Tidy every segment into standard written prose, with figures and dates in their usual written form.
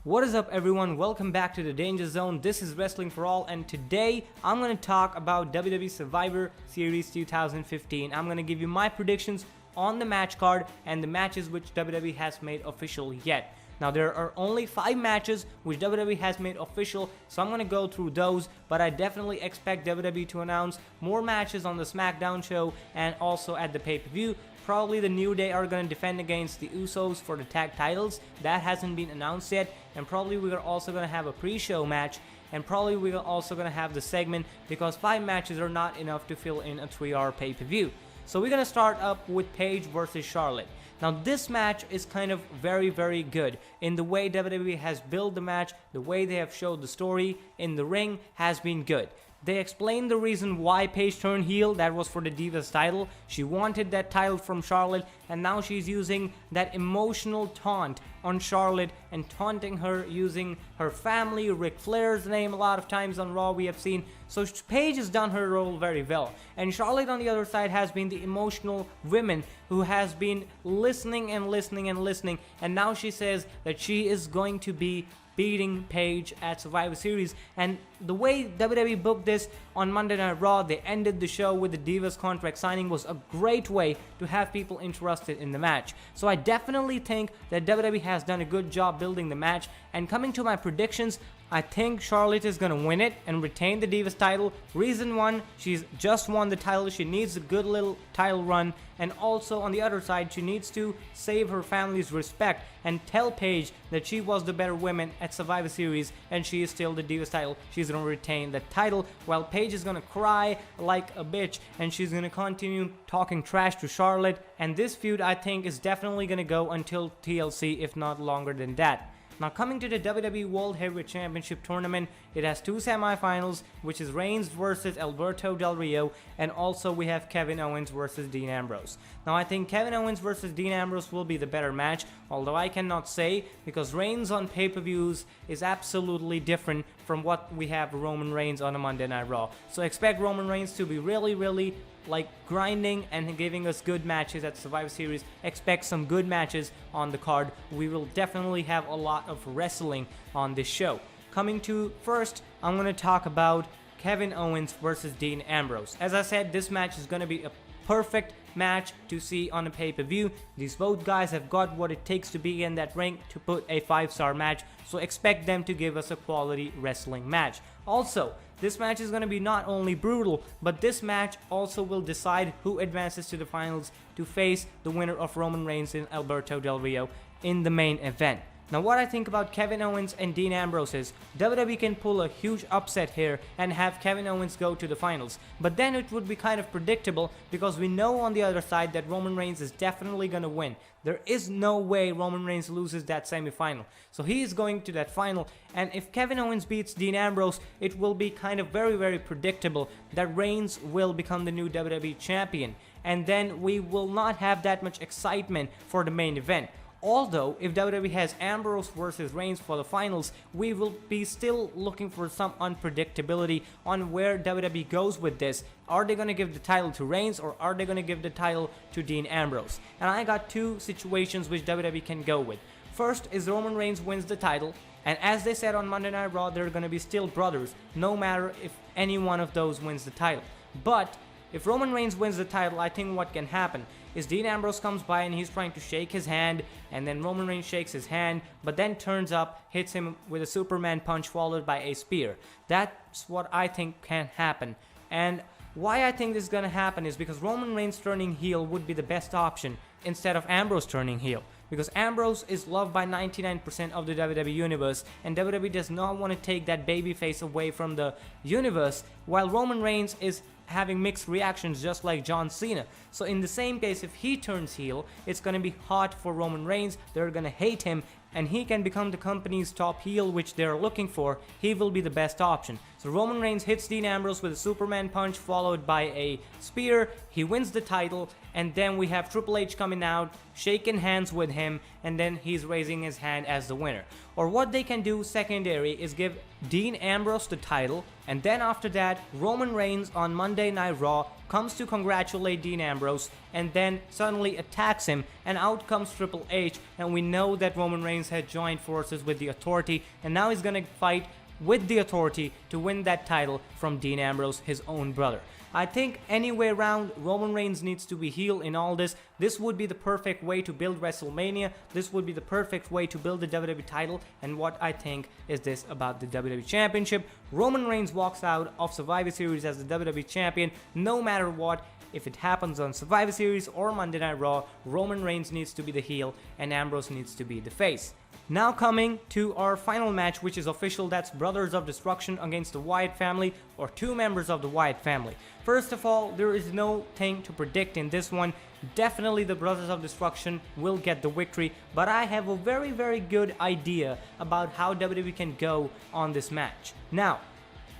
What is up everyone, welcome back to the Danger Zone. This is Wrestling for All and today I'm going to talk about WWE Survivor Series 2015. I'm going to give you my predictions on the match card and the matches which WWE has made official yet. Now there are only 5 matches which WWE has made official, so I'm going to go through those, but I definitely expect WWE to announce more matches on the SmackDown show and also at the pay-per-view. Probably the New Day are going to defend against the Usos for the tag titles. That hasn't been announced yet, and probably we are also going to have a pre-show match, and probably we are also going to have the segment because 5 matches are not enough to fill in a 3-hour pay-per-view. So we're going to start up with Paige versus Charlotte. Now this match is kind of very good in the way WWE has built the match, the way they have showed the story in the ring has been good. They explained the reason why Paige turned heel, that was for the Divas title. She wanted that title from Charlotte and now she's using that emotional taunt on Charlotte and taunting her using her family, Ric Flair's name a lot of times on Raw we have seen. So Paige has done her role very well. And Charlotte on the other side has been the emotional woman who has been listening and now she says that she is going to be beating Paige at Survivor Series. And the way WWE booked this on Monday Night Raw, they ended the show with the Divas contract signing, was a great way to have people interested in the match. So I definitely think that WWE has done a good job building the match. And coming to my predictions, I think Charlotte is going to win it and retain the Divas title. Reason 1, she's just won the title. She needs a good little title run. And also on the other side, she needs to save her family's respect and tell Paige that she was the better woman at Survivor Series and she is still the Divas title. She's going to retain the title while Paige is going to cry like a bitch and she's going to continue talking trash to Charlotte. And this feud I think is definitely going to go until TLC, if not longer than that. Now coming to the WWE World Heavyweight Championship Tournament, it has 2 semifinals, which is Reigns versus Alberto Del Rio, and also we have Kevin Owens versus Dean Ambrose. Now I think Kevin Owens versus Dean Ambrose will be the better match, although I cannot say because Reigns on pay-per-views is absolutely different from what we have Roman Reigns on a Monday Night Raw. So expect Roman Reigns to be really like grinding and giving us good matches at Survivor Series. Expect some good matches on the card. We will definitely have a lot of wrestling on this show. Coming to first, I'm going to talk about Kevin Owens versus Dean Ambrose. As I said, this match is going to be a perfect match to see on a pay-per-view. These both guys have got what it takes to be in that ring to put a 5-star match, so expect them to give us a quality wrestling match. Also, this match is going to be not only brutal, but this match also will decide who advances to the finals to face the winner of Roman Reigns and Alberto Del Rio in the main event. Now what I think about Kevin Owens and Dean Ambrose is WWE can pull a huge upset here and have Kevin Owens go to the finals. But then it would be kind of predictable because we know on the other side that Roman Reigns is definitely going to win. There is no way Roman Reigns loses that semifinal. So he is going to that final, and if Kevin Owens beats Dean Ambrose, it will be kind of very predictable that Reigns will become the new WWE champion. And then we will not have that much excitement for the main event. Although, if WWE has Ambrose versus Reigns for the finals, we will be still looking for some unpredictability on where WWE goes with this. Are they going to give the title to Reigns or are they going to give the title to Dean Ambrose? And I got 2 situations which WWE can go with. First is Roman Reigns wins the title, and as they said on Monday Night Raw, they're going to be still brothers, no matter if any one of those wins the title. But if Roman Reigns wins the title, I think what can happen is Dean Ambrose comes by and he's trying to shake his hand, and then Roman Reigns shakes his hand, but then turns up, hits him with a Superman punch followed by a spear. That's what I think can happen. And why I think this is going to happen is because Roman Reigns turning heel would be the best option instead of Ambrose turning heel. Because Ambrose is loved by 99% of the WWE Universe, and WWE does not want to take that babyface away from the universe, while Roman Reigns is having mixed reactions just like John Cena. So in the same case, if he turns heel, it's going to be hot for Roman Reigns. They're going to hate him, and he can become the company's top heel, which they're looking for. He will be the best option. So Roman Reigns hits Dean Ambrose with a Superman punch followed by a spear. He wins the title, and then we have Triple H coming out, shaking hands with him, and then he's raising his hand as the winner. Or what they can do secondary is give Dean Ambrose the title, and then after that, Roman Reigns on Monday Night Raw comes to congratulate Dean Ambrose, and then suddenly attacks him, and out comes Triple H, and we know that Roman Reigns had joined forces with the Authority, and now he's gonna fight with the Authority to win that title from Dean Ambrose, his own brother. I think any way around, Roman Reigns needs to be heel in all this. This would be the perfect way to build WrestleMania. This would be the perfect way to build the WWE title. And what I think is this about the WWE Championship. Roman Reigns walks out of Survivor Series as the WWE Champion no matter what. If it happens on Survivor Series or Monday Night Raw, Roman Reigns needs to be the heel and Ambrose needs to be the face. Now coming to our final match, which is official, that's Brothers of Destruction against the Wyatt family, or two members of the Wyatt family. First of all, there is no thing to predict in this one. Definitely the Brothers of Destruction will get the victory, but I have a very good idea about how WWE can go on this match. Now,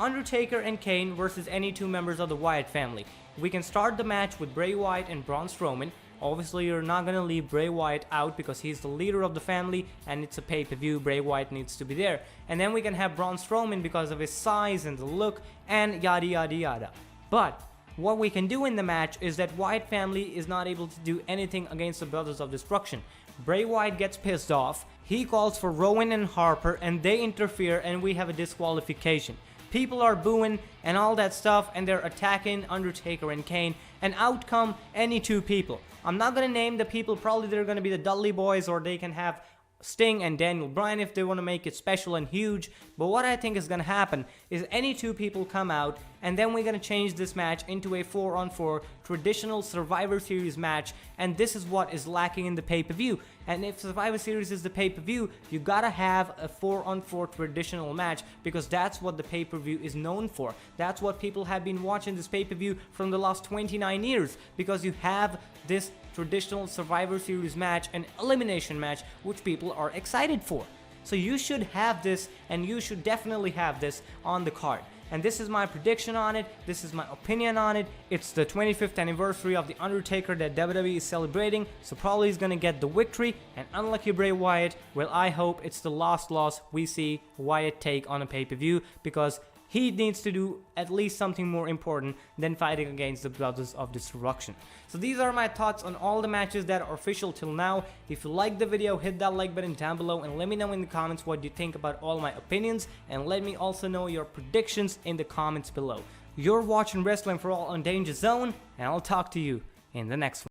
Undertaker and Kane versus any two members of the Wyatt family. We can start the match with Bray Wyatt and Braun Strowman. Obviously, you're not going to leave Bray Wyatt out because he's the leader of the family and it's a pay-per-view. Bray Wyatt needs to be there. And then we can have Braun Strowman because of his size and the look and yada yada yada. But what we can do in the match is that Wyatt family is not able to do anything against the Brothers of Destruction. Bray Wyatt gets pissed off. He calls for Rowan and Harper and they interfere and we have a disqualification. People are booing and all that stuff and they're attacking Undertaker and Kane, and out come any two people. I'm not gonna name the people, probably they're gonna be the Dudley Boys, or they can have Sting and Daniel Bryan if they want to make it special and huge. But what I think is going to happen is any two people come out and then we're going to change this match into a 4-on-4 traditional Survivor Series match, and this is what is lacking in the pay-per-view. And if Survivor Series is the pay-per-view, you gotta have a 4-on-4 traditional match because that's what the pay-per-view is known for. That's what people have been watching this pay-per-view from the last 29 years, because you have this traditional Survivor Series match, an elimination match, which people are excited for. So you should have this, and you should definitely have this on the card. And this is my prediction on it, this is my opinion on it. It's the 25th anniversary of The Undertaker that WWE is celebrating, so probably he's gonna get the victory. And unlucky Bray Wyatt, well, I hope it's the last loss we see Wyatt take on a pay-per-view, because he needs to do at least something more important than fighting against the Brothers of Destruction. So these are my thoughts on all the matches that are official till now. If you liked the video, hit that like button down below and let me know in the comments what you think about all my opinions, and let me also know your predictions in the comments below. You're watching Wrestling for All on Danger Zone, and I'll talk to you in the next one.